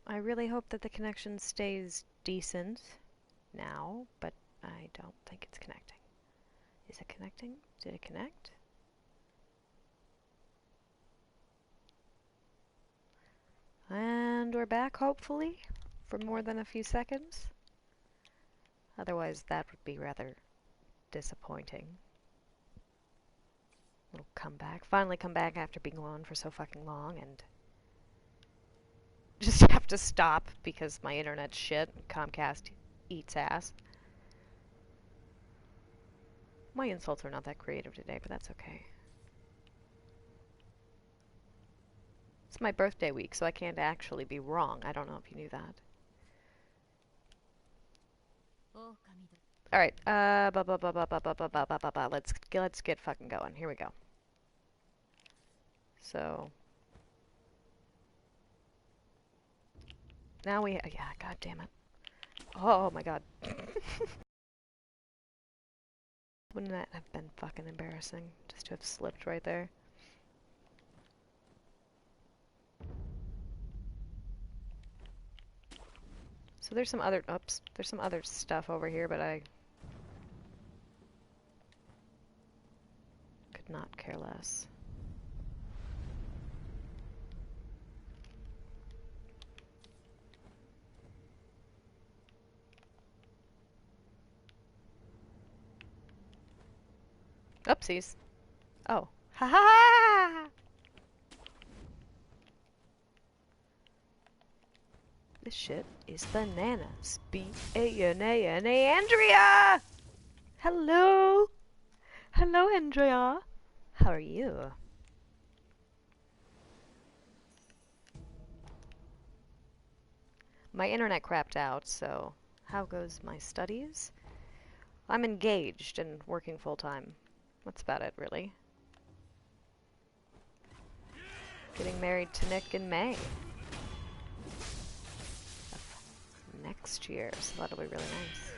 I really hope that the connection stays decent now, but I don't think it's connecting. Is it connecting? Did it connect? And we're back, hopefully, for more than a few seconds. Otherwise, that would be rather disappointing. Little comeback. Finally come back after being gone for so fucking long, and just have to stop because my internet's shit and Comcast eats ass. My insults are not that creative today, but that's okay. It's my birthday week, so I can't actually be wrong. I don't know if you knew that. Alright, let's get fucking going. Here we go. So now yeah, god damn it. Oh my god. Wouldn't that have been fucking embarrassing, just to have slipped right there? So there's some other, oops, there's some other stuff over here, but I could not care less. Oopsies. Oh. Ha ha ha! This shit is bananas. B-A-N-A-N-A, Andrea! Hello! Hello, Andrea! How are you? My internet crapped out, so how goes my studies? I'm engaged and working full-time. That's about it, really. Getting married to Nick in May. Next year, so that'll be really nice.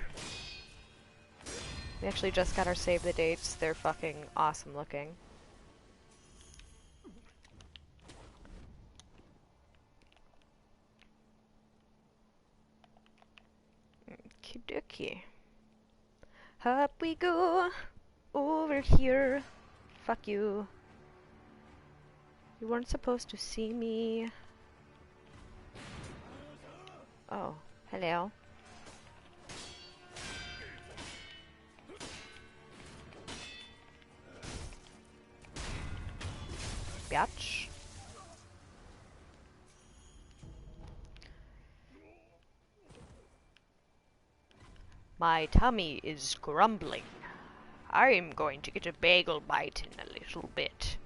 We actually just got our save the dates. They're fucking awesome looking. Okie dokie. Up we go. Over here. Fuck you. You weren't supposed to see me. Oh, hello. Biatch. My tummy is grumbling. I'm going to get a bagel bite in a little bit.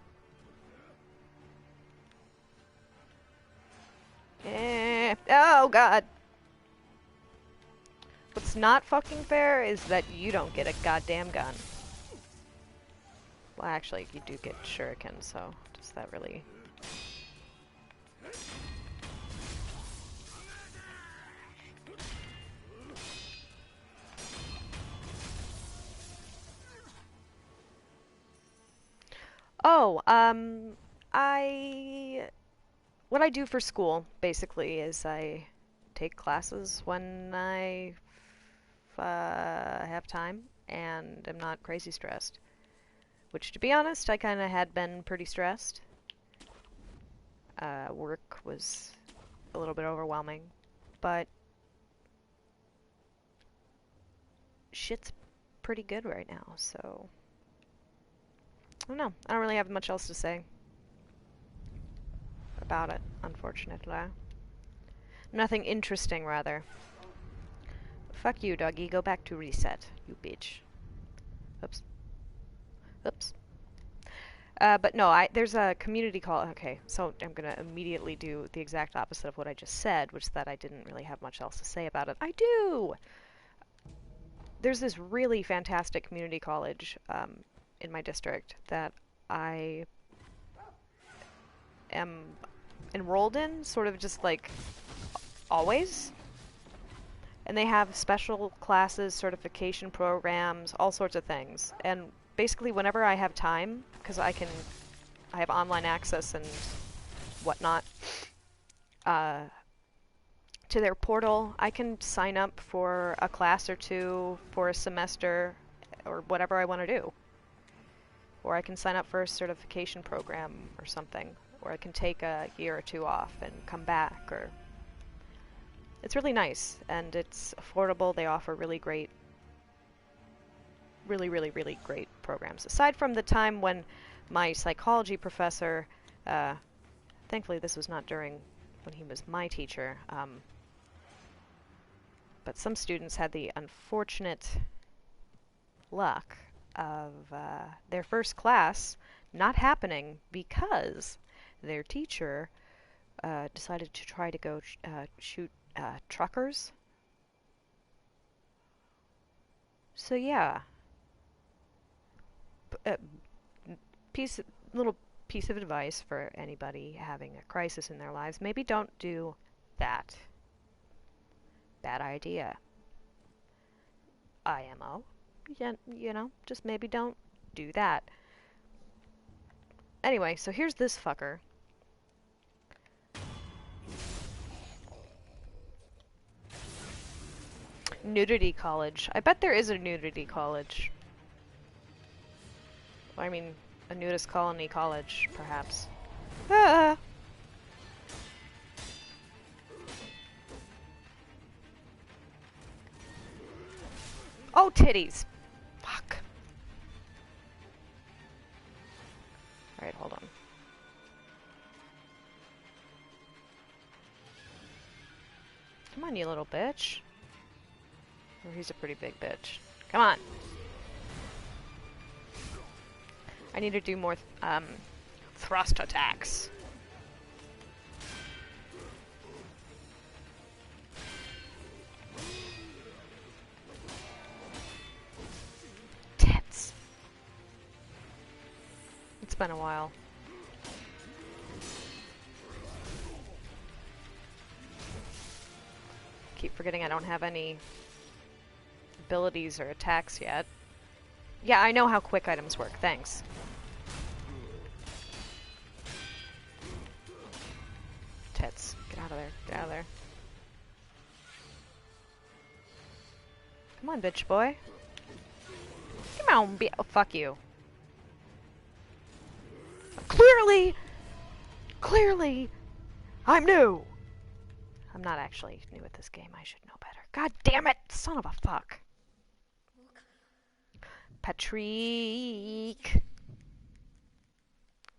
Oh god. What's not fucking fair is that you don't get a goddamn gun. Well, actually, you do get shuriken, so does that really... Oh, what I do for school, basically, is I take classes when I have time and am not crazy stressed. Which, to be honest, I kind of had been pretty stressed. Work was a little bit overwhelming, but shit's pretty good right now, so... I don't know. I don't really have much else to say about it, unfortunately. Nothing interesting, rather. Fuck you, doggy. Go back to reset, you bitch. Oops. Oops. But no, there's a community call. Okay, so I'm gonna immediately do the exact opposite of what I just said, which is that I didn't really have much else to say about it. I do! There's this really fantastic community college in my district that I am enrolled in, sort of just like always. And they have special classes, certification programs, all sorts of things. And basically whenever I have time, because I have online access and whatnot, to their portal. I can sign up for a class or two for a semester or whatever I want to do. Or I can sign up for a certification program or something. Or I can take a year or two off and come back. Or it's really nice and it's affordable. They offer really great, really great programs. Aside from the time when my psychology professor, thankfully this was not during when he was my teacher, but some students had the unfortunate luck of their first class not happening because their teacher decided to try to go shoot truckers. So yeah, little piece of advice for anybody having a crisis in their lives: maybe don't do that. Bad idea. IMO. Yeah, you know, just maybe don't do that. Anyway, so here's this fucker. Nudity college. I bet there is a nudity college. I mean, a nudist colony college, perhaps. Ah! Oh, titties! Fuck. Alright, hold on. Come on, you little bitch. Oh, he's a pretty big bitch. Come on! I need to do more thrust attacks. Tits. It's been a while. Keep forgetting I don't have any abilities or attacks yet. Yeah, I know how quick items work, thanks. Tits. Get out of there. Get out of there. Come on, bitch boy. Come on, oh, fuck you. Clearly, I'm new. I'm not actually new at this game. I should know better. God damn it, son of a fuck. Patrick.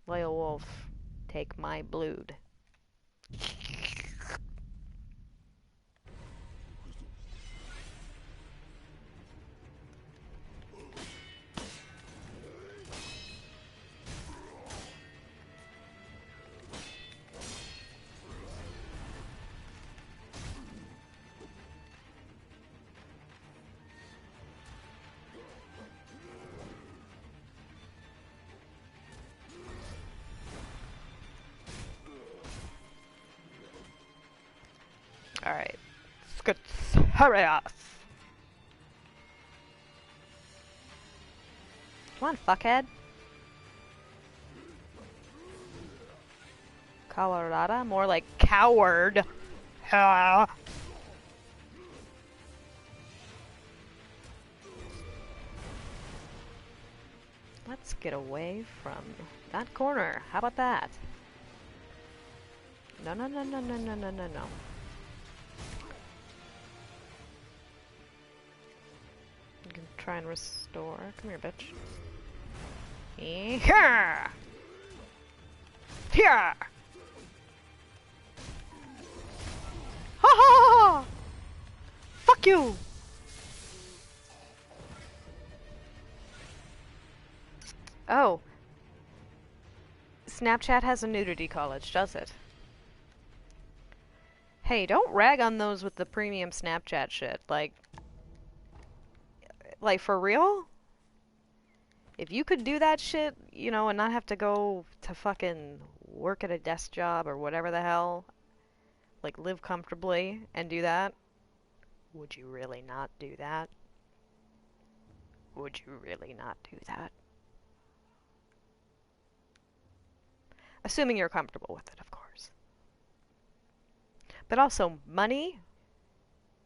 Loyal wolf, take my blood. Alright. Scuterius! Come on, fuckhead. Colorado? More like coward. Let's get away from that corner. How about that? No. You can try and restore. Come here, bitch. Here! Here! Ha ha! Fuck you! Oh. Snapchat has a nudity college, does it? Hey, don't rag on those with the premium Snapchat shit. Like, for real? If you could do that shit, you know, and not have to go to fucking work at a desk job or whatever the hell, like live comfortably and do that, would you really not do that? Would you really not do that? Assuming you're comfortable with it, of course. But also, money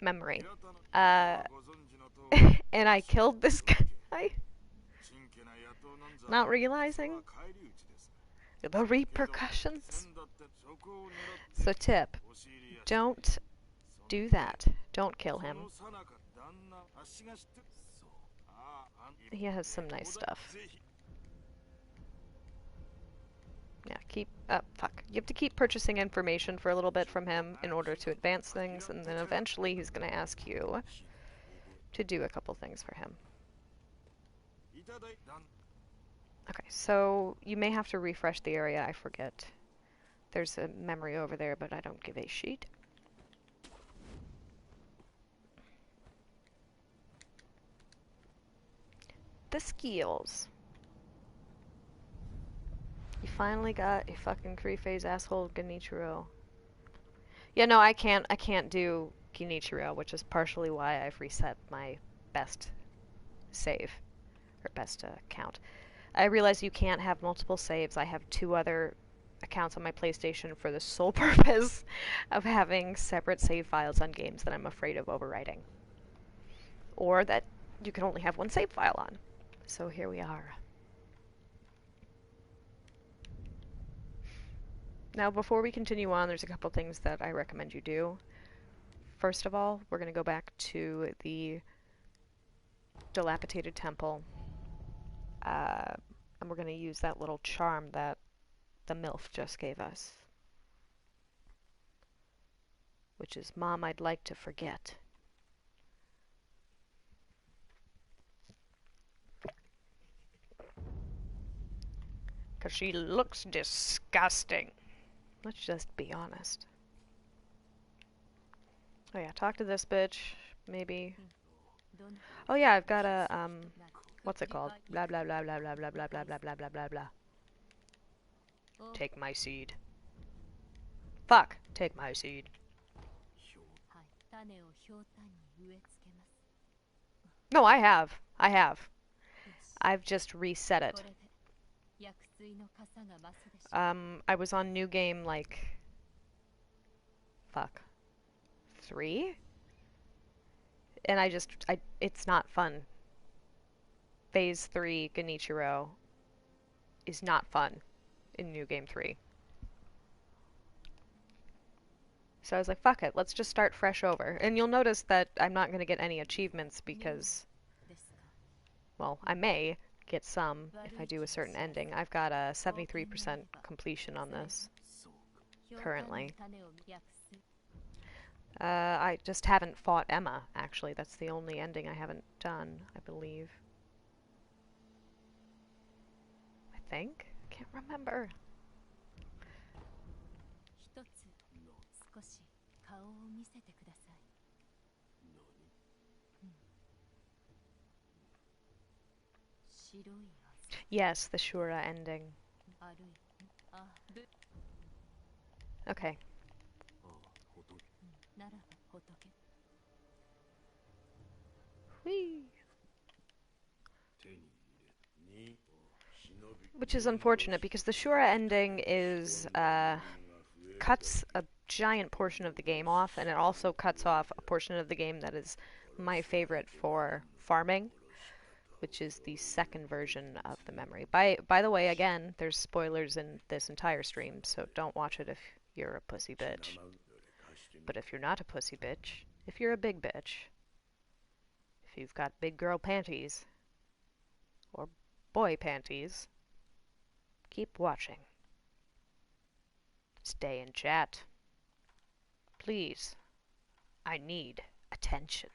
memory. Uh, and I killed this guy, not realizing the repercussions. So tip, don't do that. Don't kill him. He has some nice stuff. Yeah, fuck. You have to keep purchasing information for a little bit from him in order to advance things, and then eventually he's gonna ask you to do a couple things for him. Okay, so you may have to refresh the area, I forget. There's a memory over there, but I don't give a shit. The skills. You finally got a fucking three-phase asshole Genichiro. Yeah, no, I can't do Genichiro, which is partially why I've reset my best save, or best count. I realize you can't have multiple saves. I have 2 other accounts on my PlayStation for the sole purpose of having separate save files on games that I'm afraid of overwriting. Or that you can only have 1 save file on. So here we are. Now, before we continue on, there's a couple things that I recommend you do. First of all, we're going to go back to the dilapidated temple. And we're going to use that little charm that the MILF just gave us. Which is, Mom, I'd like to forget. Because she looks disgusting. Let's just be honest. Oh yeah, talk to this bitch, maybe. Oh yeah, I've got a, what's it called? Blah blah blah blah blah blah blah blah blah blah blah blah blah. Take my seed. Fuck! Take my seed. No, I have. I've just reset it. I was on New Game, like... Fuck. 3? And it's not fun. Phase 3 Genichiro is not fun in New Game 3. So I was like, fuck it, let's just start fresh over. And you'll notice that I'm not going to get any achievements because... Well, I may get some if I do a certain ending. I've got a 73% completion on this currently. I just haven't fought Emma, actually. That's the only ending I haven't done, I believe. I think? I can't remember. Yes, the Shura ending. Okay. Whee! Which is unfortunate because the Shura ending is cuts a giant portion of the game off, and it also cuts off a portion of the game that is my favorite for farming, which is the second version of the memory. By the way, again, there's spoilers in this entire stream, so don't watch it if you're a pussy bitch. But if you're not a pussy bitch, if you're a big bitch, if you've got big girl panties, or boy panties, keep watching. Stay in chat. Please. I need attention.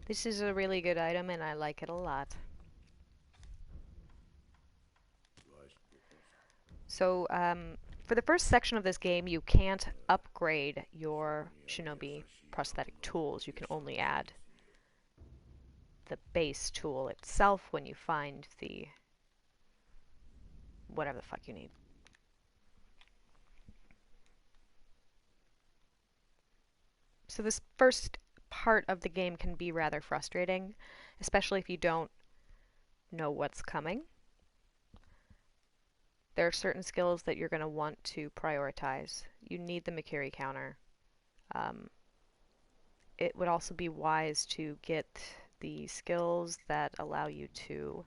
This is a really good item and I like it a lot. So, for the first section of this game, you can't upgrade your shinobi prosthetic tools. You can only add the base tool itself when you find the... whatever the fuck you need. So this first part of the game can be rather frustrating, especially if you don't know what's coming. there are certain skills that you're going to want to prioritize. You need the Makiri counter. It would also be wise to get the skills that allow you to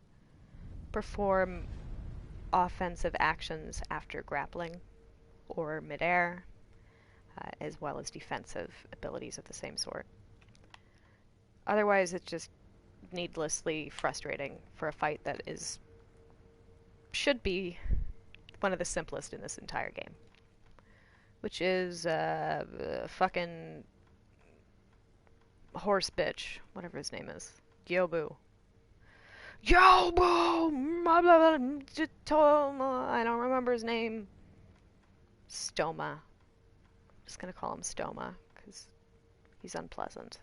perform offensive actions after grappling or midair, as well as defensive abilities of the same sort. Otherwise, it's just needlessly frustrating for a fight that should be one of the simplest in this entire game, which is fucking horse bitch, whatever his name is, Gyobu. Gyobu! I don't remember his name. Stoma. I'm just gonna call him Stoma because he's unpleasant,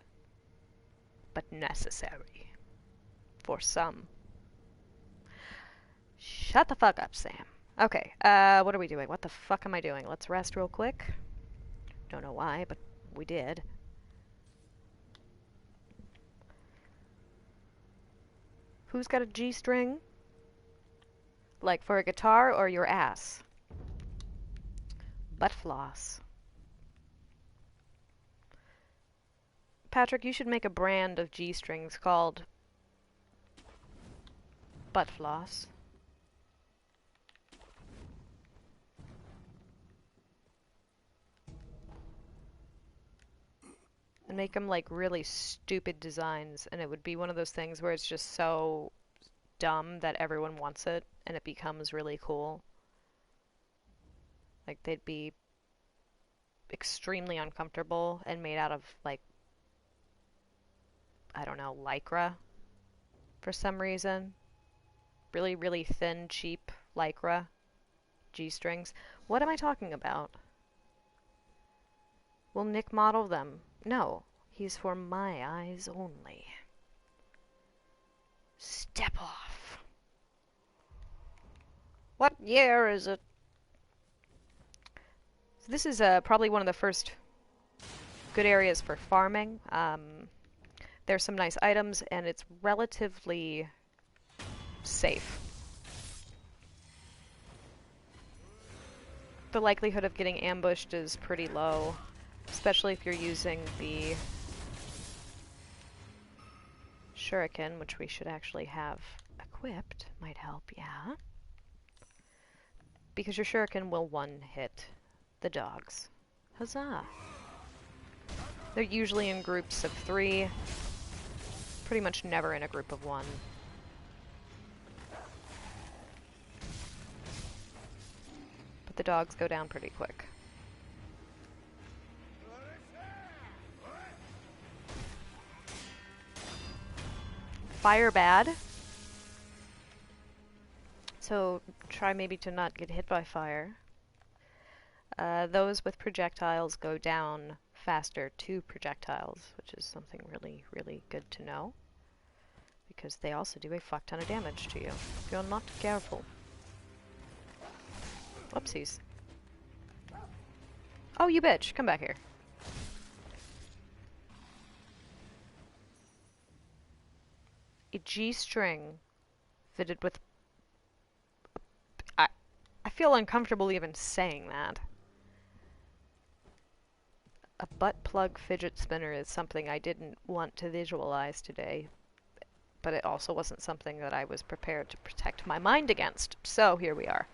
but necessary for some. Shut the fuck up, Sam. Okay, what are we doing? What the fuck am I doing? Let's rest real quick. Don't know why, but we did. Who's got a G-string? Like for a guitar or your ass? Butt floss. Patrick, you should make a brand of G-strings called butt floss. And make them like really stupid designs, and it would be one of those things where it's just so dumb that everyone wants it, and it becomes really cool. Like they'd be extremely uncomfortable and made out of like, I don't know, lycra for some reason. Really, really thin, cheap lycra G-strings. What am I talking about? Will Nick model them? No, he's for my eyes only. Step off. What year is it? So this is probably one of the first good areas for farming. There's some nice items, and it's relatively safe. The likelihood of getting ambushed is pretty low, especially if you're using the shuriken, which we should actually have equipped. Might help, yeah. Because your shuriken will one-hit the dogs. Huzzah! They're usually in groups of 3, pretty much never in a group of 1. But the dogs go down pretty quick. Fire bad. So try maybe to not get hit by fire. Those with projectiles go down faster to projectiles, which is something really, really good to know. Because they also do a fuck ton of damage to you if you're not careful. Whoopsies. Oh, you bitch. Come back here. A G-string fitted with... I feel uncomfortable even saying that. A butt plug fidget spinner is something I didn't want to visualize today, but it also wasn't something that I was prepared to protect my mind against. So here we are.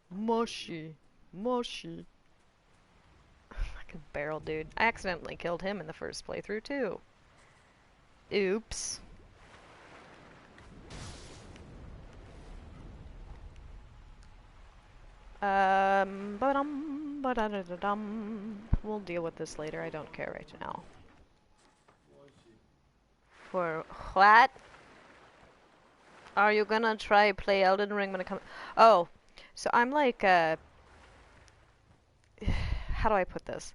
Mushy. Mushy. Fucking barrel dude. I accidentally killed him in the first playthrough too. Oops. We'll deal with this later. I don't care right now. For what? Are you gonna try play Elden Ring when it comes? Oh, so I'm like, how do I put this?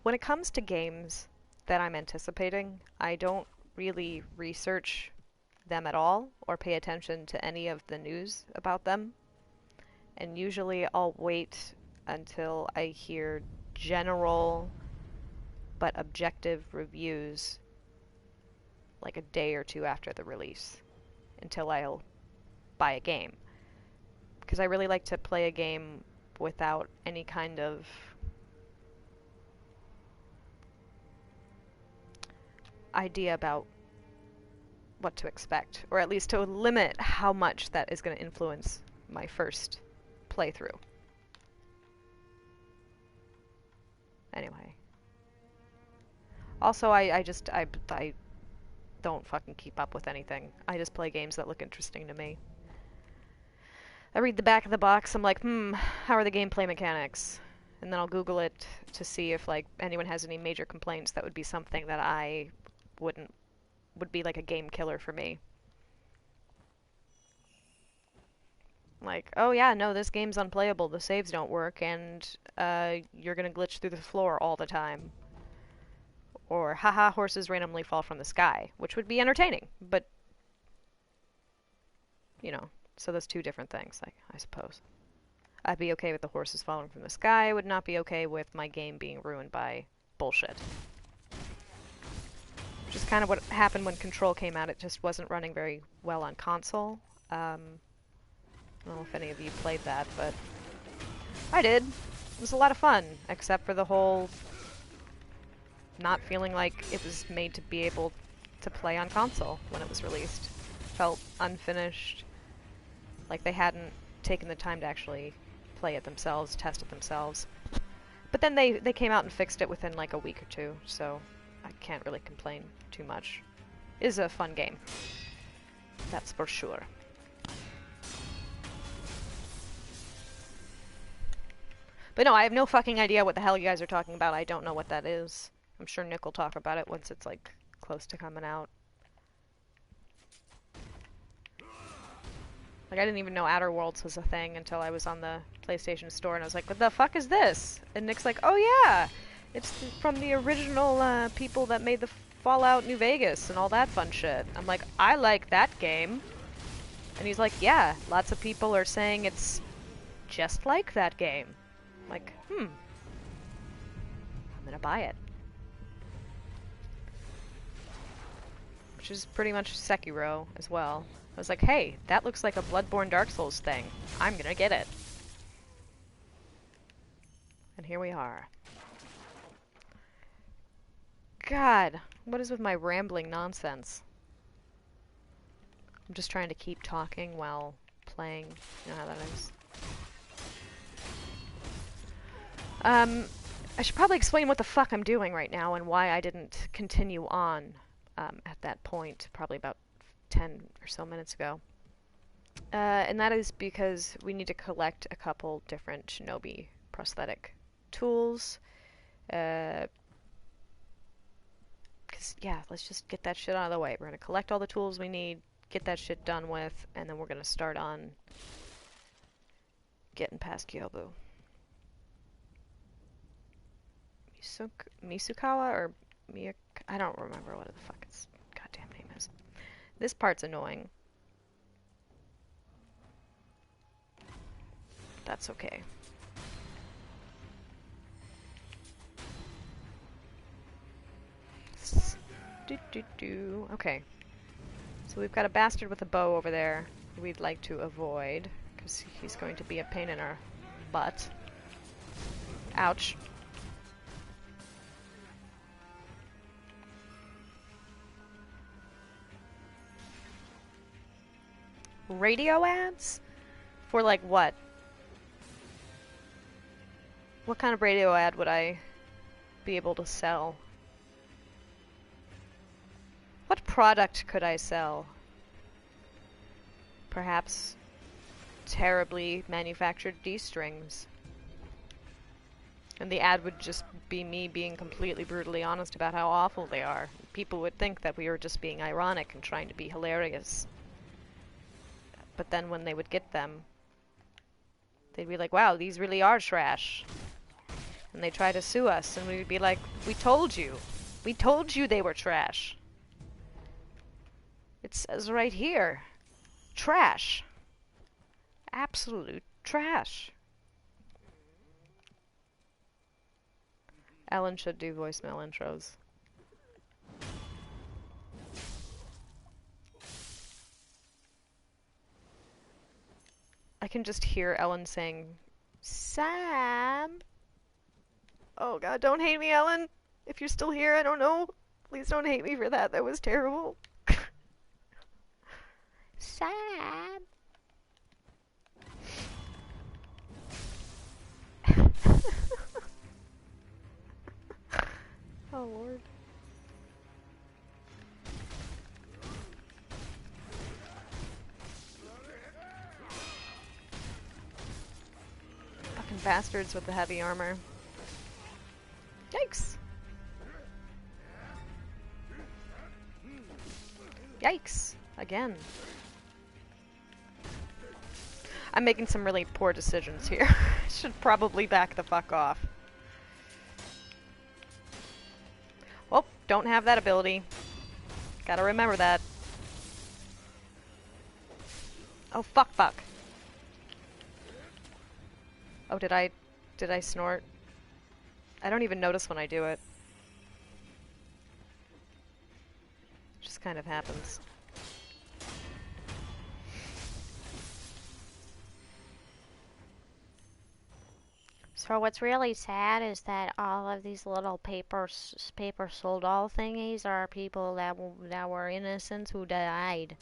When it comes to games that I'm anticipating, I don't really research them at all or pay attention to any of the news about them. And usually I'll wait until I hear general but objective reviews like a day or two after the release until I'll buy a game. Because I really like to play a game without any kind of idea about what to expect, or at least to limit how much that is going to influence my first playthrough. Anyway. Also, I don't fucking keep up with anything. I just play games that look interesting to me. I read the back of the box, I'm like, how are the gameplay mechanics? And then I'll Google it to see if, like, anyone has any major complaints that would be something that I would be like a game killer for me. Like, oh yeah, no, this game's unplayable, the saves don't work, and you're gonna glitch through the floor all the time. Or, haha, horses randomly fall from the sky, which would be entertaining, but, you know, so those two different things, I suppose. I'd be okay with the horses falling from the sky, I would not be okay with my game being ruined by bullshit. Which is kind of what happened when Control came out, it just wasn't running very well on console. I don't know if any of you played that, but I did. It was a lot of fun, except for the whole not feeling like it was made to be able to play on console when it was released. Felt unfinished, like they hadn't taken the time to actually play it themselves, test it themselves. But then they came out and fixed it within like a week or two, so I can't really complain too much. It is a fun game. That's for sure. But no, I have no fucking idea what the hell you guys are talking about. I don't know what that is. I'm sure Nick will talk about it once it's, like, close to coming out. Like, I didn't even know Outer Worlds was a thing until I was on the PlayStation Store, and I was like, what the fuck is this? And Nick's like, oh yeah! It's from the original people that made the Fallout New Vegas and all that fun shit. I'm like, I like that game. And he's like, yeah, lots of people are saying it's just like that game. I'm like, I'm gonna buy it. Which is pretty much Sekiro as well. I was like, hey, that looks like a Bloodborne Dark Souls thing. I'm gonna get it. And here we are. God, what is with my rambling nonsense? I'm just trying to keep talking while playing. You know how that is. I should probably explain what the fuck I'm doing right now and why I didn't continue on at that point, probably about 10 or so minutes ago. And that is because we need to collect a couple different shinobi prosthetic tools. Because, yeah, let's just get that shit out of the way. We're going to collect all the tools we need, get that shit done with, and then we're going to start on getting past Kyobu. Misukawa or Miyak? I don't remember what the fuck its goddamn name is. This part's annoying. That's okay. Okay. So we've got a bastard with a bow over there we'd like to avoid, because he's going to be a pain in our butt. Ouch. Radio ads? For like what? What kind of radio ad would I be able to sell? What product could I sell? Perhaps terribly manufactured D-strings. And the ad would just be me being completely brutally honest about how awful they are. People would think that we were just being ironic and trying to be hilarious. But then when they would get them, they'd be like, wow, these really are trash. And they'd try to sue us, and we'd be like, we told you. We told you they were trash. It says right here. Trash. Absolute trash. Ellen should do voicemail intros. I can just hear Ellen saying, Sam! Oh god, don't hate me, Ellen! If you're still here, I don't know. Please don't hate me for that. That was terrible. Sam! Oh lord. Fucking bastards with the heavy armor. Yikes! Yikes! Again. I'm making some really poor decisions here. I should probably back the fuck off. Oh, don't have that ability. Gotta remember that. Oh, fuck. Oh, did I snort? I don't even notice when I do it. It just kind of happens. So what's really sad is that all of these little paper soul doll thingies are people that were innocents who died.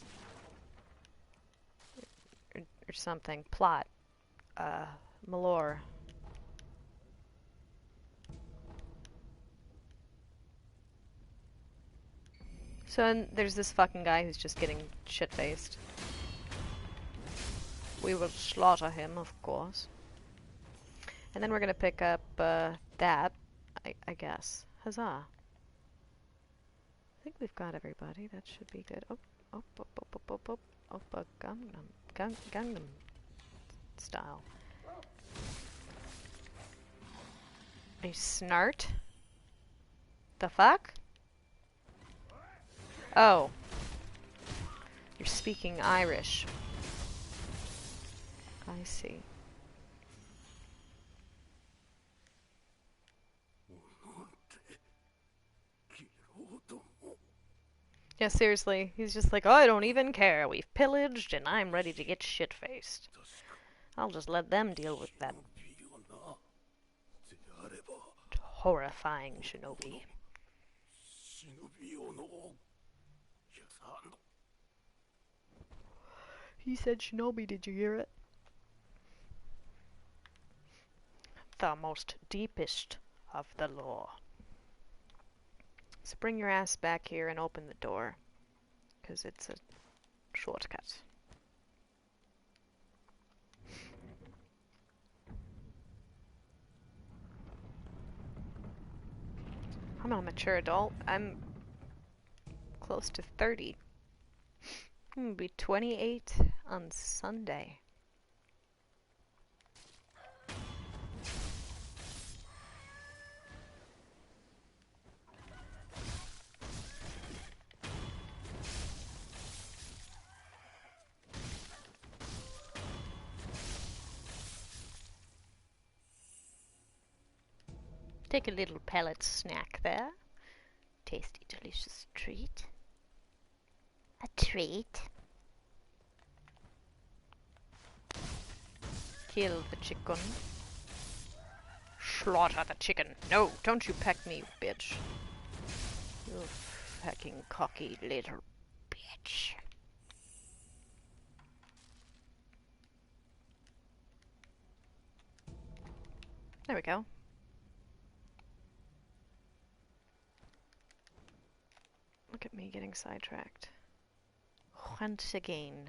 Or something. Plot. Malore. So there's this fucking guy who's just getting shit-faced. We will slaughter him, of course. And then we're gonna pick up, that, I guess. Huzzah. I think we've got everybody. That should be good. Oh, Gangnam style. A snart? The fuck? Oh. You're speaking Irish. I see. Yeah, seriously. He's just like, oh, I don't even care. We've pillaged and I'm ready to get shit-faced. I'll just let them deal with that horrifying shinobi. He said shinobi, did you hear it? The most deepest of the law. So bring your ass back here and open the door, because it's a shortcut. I'm a mature adult. I'm close to 30. I'm gonna be 28 on Sunday. Take a little pellet snack there. Tasty, delicious treat. A treat. Kill the chicken. Slaughter the chicken. No, don't you peck me, bitch. You fucking cocky little bitch. There we go. Look at me getting sidetracked. Once again.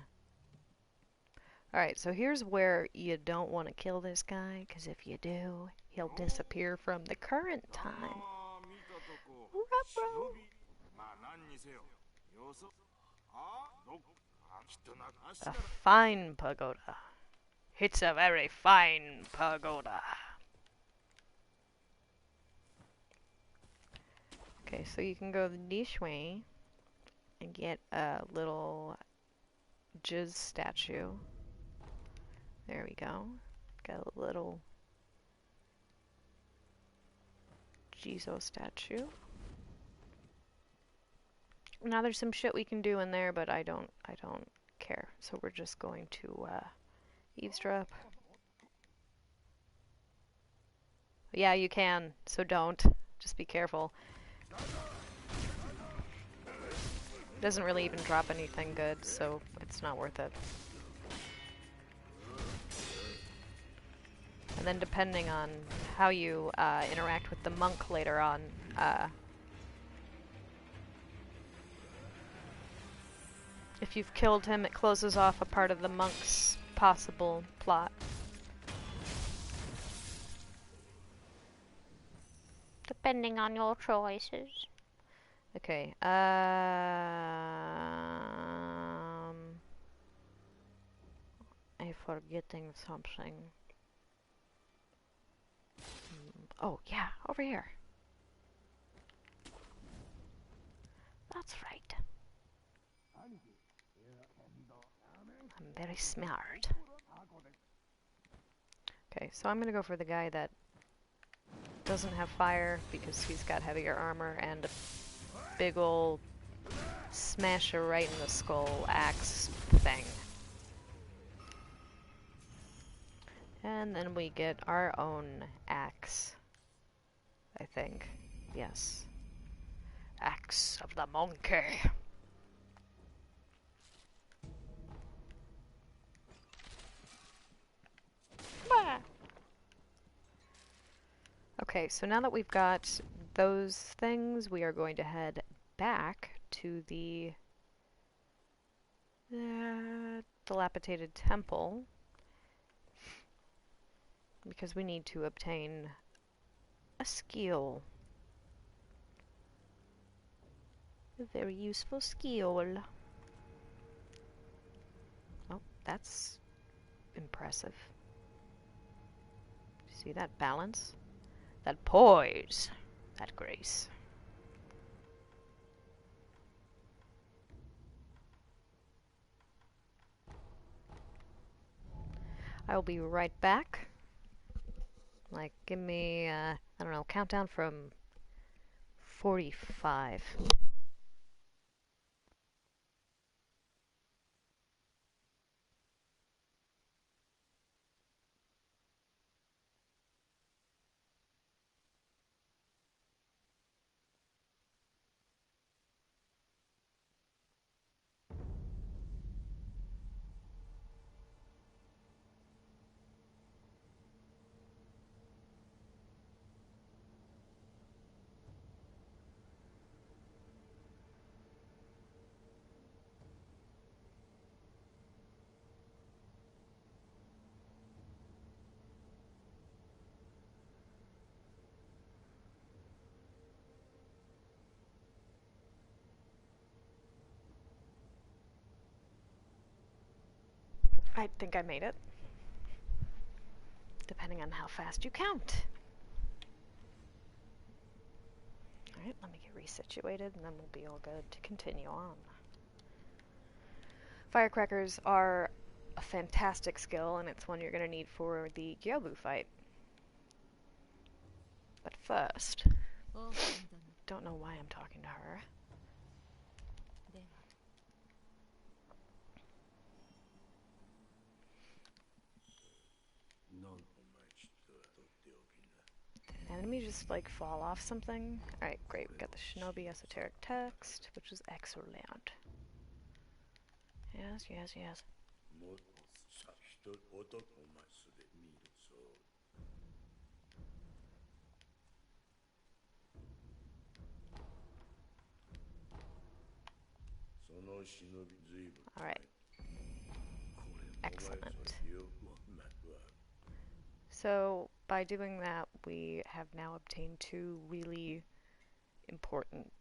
Alright, so here's where you don't want to kill this guy, because if you do, he'll disappear from the current time. Ruh-roh. A fine pagoda. It's a very fine pagoda. Okay, so you can go this way and get a little jizz statue. There we go. Got a little Jizo statue. Now there's some shit we can do in there, but I don't care. So we're just going to Eavesdrop. Yeah, you can, so don't. Just be careful. It doesn't really even drop anything good, so it's not worth it. And then depending on how you interact with the monk later on, if you've killed him, it closes off a part of the monk's possible plot. Depending on your choices. Okay, I'm forgetting something. Oh, yeah, over here. That's right. I'm very smart. Okay, so I'm gonna go for the guy that doesn't have fire because he's got heavier armor and a big ol' smasher right in the skull axe thing. And then we get our own axe, I think. Yes. Axe of the monkey. Okay, so now that we've got those things, we are going to head back to the dilapidated temple because we need to obtain a skill. A very useful skill. Oh, that's impressive. See that balance? That poise, that grace. I'll be right back. Like, give me, I don't know, countdown from 45. I think I made it. Depending on how fast you count. Alright, let me get resituated and then we'll be all good to continue on. Firecrackers are a fantastic skill and it's one you're going to need for the Gyobu fight. But first, don't know why I'm talking to her. Did an enemy just like fall off something? Alright, great. We got the Shinobi Esoteric Text, which is excellent. Yes, yes, yes. Alright. Excellent. So, by doing that, we have now obtained two really important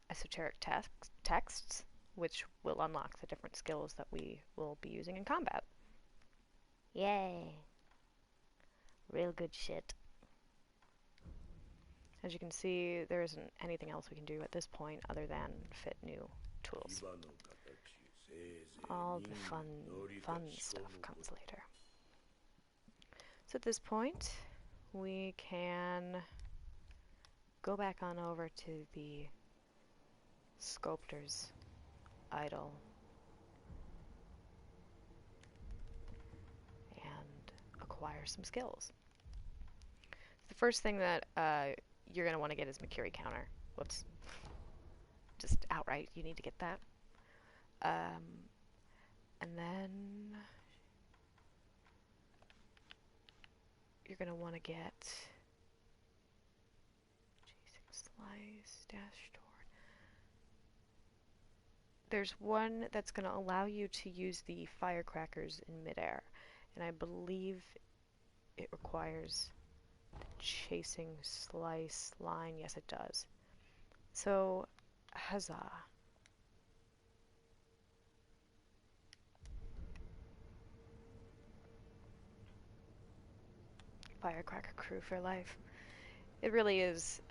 esoteric texts, which will unlock the different skills that we will be using in combat. Yay! Real good shit. As you can see, there isn't anything else we can do at this point other than fit new tools. All the fun stuff comes later. So at this point, we can go back on over to the sculptor's idol. some skills. The first thing that you're going to want to get is Mercury counter. Whoops. Just outright, you need to get that. And then you're going to want to get chasing slice, dash toward. There's one that's going to allow you to use the firecrackers in midair, and I believe it requires the chasing slice line. Yes, it does. So, huzzah. Firecracker crew for life. It really is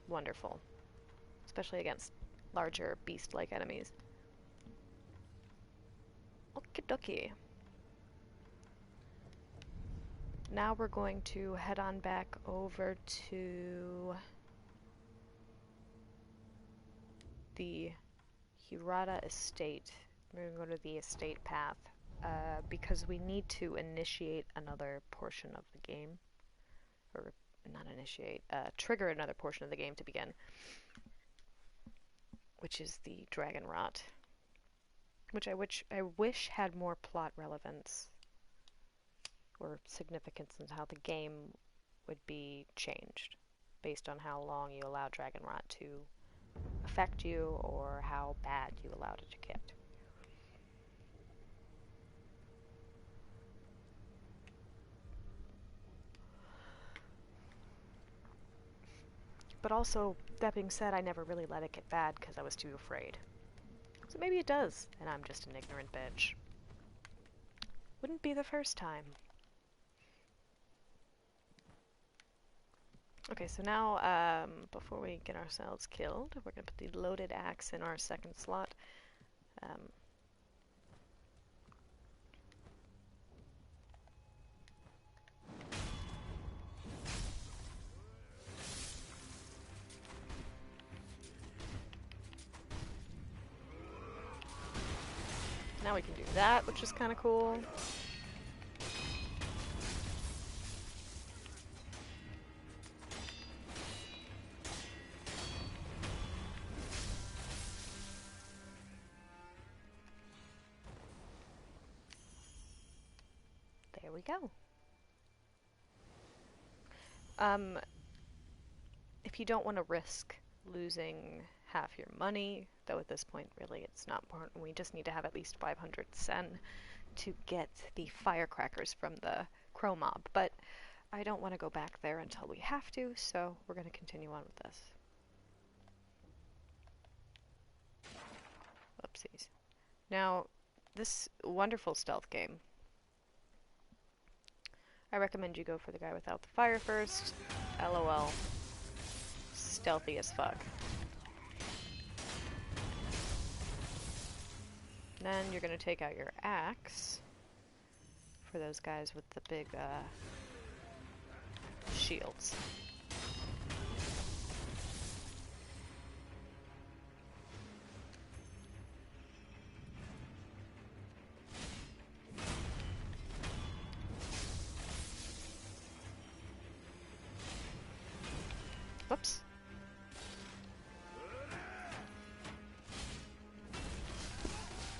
wonderful, especially against larger beast-like enemies. Okie dokie. Now we're going to head on back over to the Hirata estate. We're going to go to the estate path because we need to initiate another portion of the game. Or not initiate, trigger another portion of the game to begin, which is the Dragon Rot, which I wish had more plot relevance or significance in how the game would be changed based on how long you allow Dragon Rot to affect you or how bad you allowed it to get. But also, that being said, I never really let it get bad because I was too afraid. So maybe it does, and I'm just an ignorant bitch. Wouldn't be the first time. Okay, so now, before we get ourselves killed, we're going to put the loaded axe in our second slot. Now we can do that, which is kind of cool. There we go. If you don't want to risk losing half your money, though at this point really it's not important, we just need to have at least 500 sen to get the firecrackers from the crow mob, but I don't want to go back there until we have to, so we're going to continue on with this. Whoopsies. Now, this wonderful stealth game, I recommend you go for the guy without the fire first. LOL. Stealthy as fuck. Then you're going to take out your axe for those guys with the big shields. Whoops.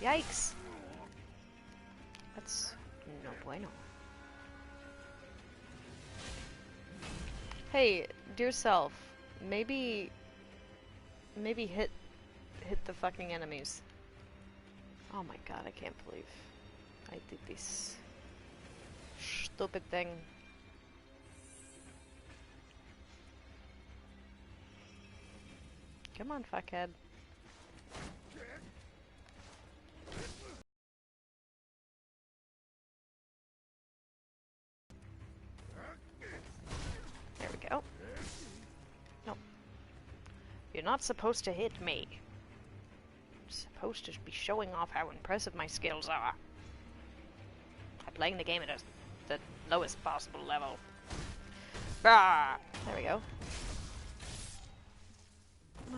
Yikes. That's no bueno. Hey, dear self, maybe hit the fucking enemies. Oh my god, I can't believe I did this stupid thing. Come on, fuckhead. There we go. No. You're not supposed to hit me. You're supposed to be showing off how impressive my skills are. I'm playing the game at the lowest possible level. Ah! There we go.